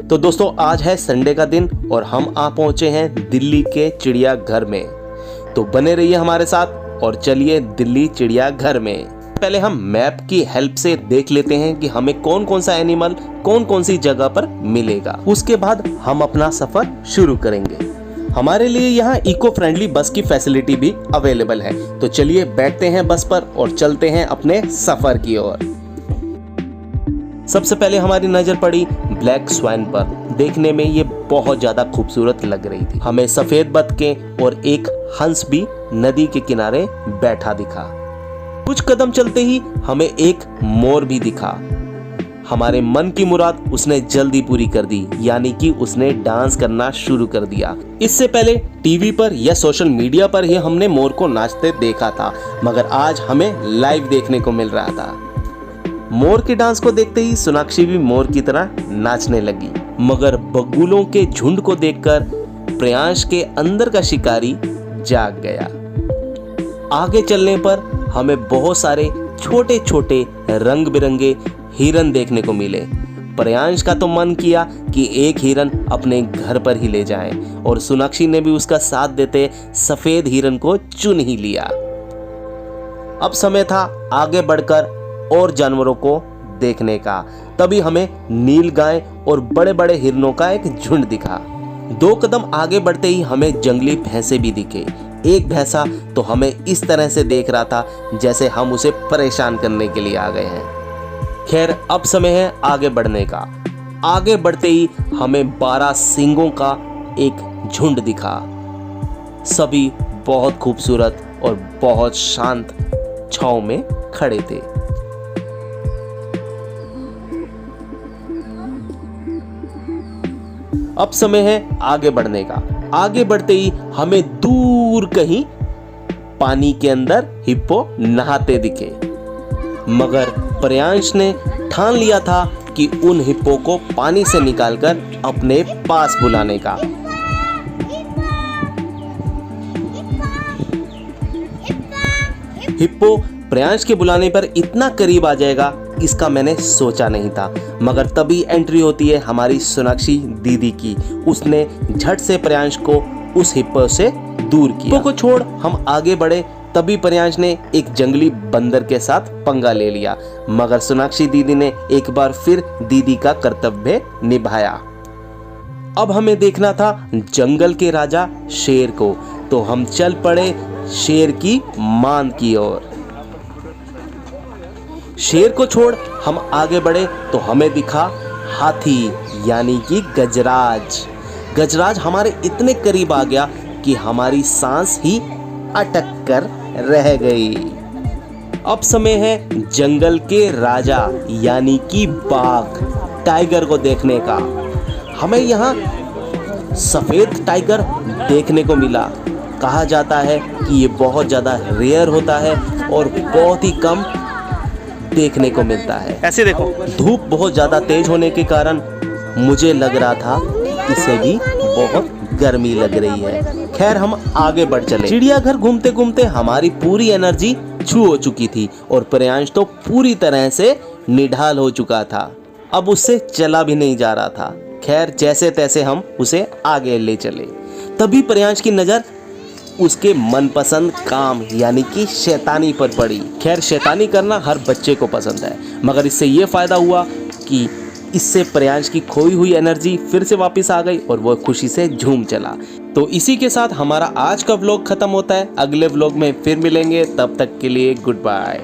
तो दोस्तों आज है संडे का दिन और हम आ पहुंचे हैं दिल्ली के चिड़ियाघर में। तो बने रहिए हमारे साथ और चलिए दिल्ली चिड़ियाघर में। पहले हम मैप की हेल्प से देख लेते हैं कि हमें कौन कौन सा एनिमल कौन कौन सी जगह पर मिलेगा। उसके बाद हम अपना सफर शुरू करेंगे। हमारे लिए यहाँ इको फ्रेंडली बस की फैसिलिटी भी अवेलेबल है। तो चलिए बैठते हैं बस पर और चलते हैं अपने सफर की ओर। सबसे पहले हमारी नजर पड़ी ब्लैक स्वाइन पर। देखने में ये बहुत ज्यादा खूबसूरत लग रही थी। हमें सफेद बतखें और एक हंस भी नदी के किनारे बैठा दिखा। कुछ कदम चलते ही हमें एक मोर भी दिखा। हमारे मन की मुराद उसने जल्दी पूरी कर दी, यानी कि उसने डांस करना शुरू कर दिया। इससे पहले टीवी पर या सोशल मीडिया पर ही हमने मोर को नाचते देखा था, मगर आज हमें लाइव देखने को मिल रहा था। मोर के डांस को देखते ही सोनाक्षी भी मोर की तरह नाचने लगी, मगर बगुलों के झुंड को देखकर प्रियांश के अंदर का शिकारी जाग गया। आगे चलने पर हमें बहुत सारे छोटे छोटे रंग बिरंगे हिरन देखने को मिले। प्रियांश का तो मन किया कि एक हिरन अपने घर पर ही ले जाएं, और सोनाक्षी ने भी उसका साथ देते सफेद हिरन को चुन ही लिया। अब समय था आगे बढ़कर और जानवरों को देखने का। तभी हमें नील गाय और बड़े बड़े हिरनों का एक झुंड दिखा। 2 कदम आगे बढ़ते ही हमें जंगली भैंसे भी दिखे। एक भैंसा तो हमें इस तरह से देख रहा था जैसे हम उसे परेशान करने के लिए आ गए हैं। खैर अब समय है आगे बढ़ने का। आगे बढ़ते ही हमें 12 सींगों का एक झुंड दिखा। सभी बहुत खूबसूरत और बहुत शांत छांव में खड़े थे। अब समय है आगे बढ़ने का। आगे बढ़ते ही हमें दूर कहीं पानी के अंदर हिप्पो नहाते दिखे, मगर प्रियांश ने ठान लिया था कि उन हिप्पो को पानी से निकालकर अपने पास बुलाने का। हिप्पो प्रियांश के बुलाने पर इतना करीब आ जाएगा इसका मैंने सोचा नहीं था, मगर तभी एंट्री होती है हमारी सोनाक्षी दीदी की। उसने झट से प्रियांश को उस हिप्पो से दूर किया। हिप्पो को छोड़ हम आगे बढ़े, तभी प्रियांश ने एक जंगली बंदर के साथ पंगा ले लिया, मगर सोनाक्षी दीदी ने एक बार फिर दीदी का कर्तव्य निभाया। अब हमें देखना था जंगल के राजा शेर को, तो हम चल पड़े शेर की मान की ओर। शेर को छोड़ हम आगे बढ़े तो हमें दिखा हाथी, यानी कि गजराज। गजराज हमारे इतने करीब आ गया कि हमारी सांस ही अटक कर रह गई। अब समय है जंगल के राजा यानी कि बाघ, टाइगर को देखने का। हमें यहाँ सफेद टाइगर देखने को मिला। कहा जाता है कि ये बहुत ज़्यादा रेयर होता है और बहुत ही कम देखने को मिलता है। ऐसे देखो, धूप बहुत ज्यादा तेज होने के कारण मुझे लग रहा था इसे भी बहुत गर्मी लग रही है। खैर हम आगे बढ़ चले। चिड़ियाघर घूमते घूमते हमारी पूरी एनर्जी छू हो चुकी थी और प्रियांश तो पूरी तरह से निढाल हो चुका था। अब उससे चला भी नहीं जा रहा था। खैर जैसे तैसे हम उसे आगे ले चले। तभी प्रियांश की नजर उसके मनपसंद काम यानी कि शैतानी पर पड़ी। खैर शैतानी करना हर बच्चे को पसंद है, मगर इससे ये फायदा हुआ कि इससे प्रियांश की खोई हुई एनर्जी फिर से वापस आ गई और वो खुशी से झूम चला। तो इसी के साथ हमारा आज का व्लॉग खत्म होता है। अगले व्लॉग में फिर मिलेंगे, तब तक के लिए गुड बाय।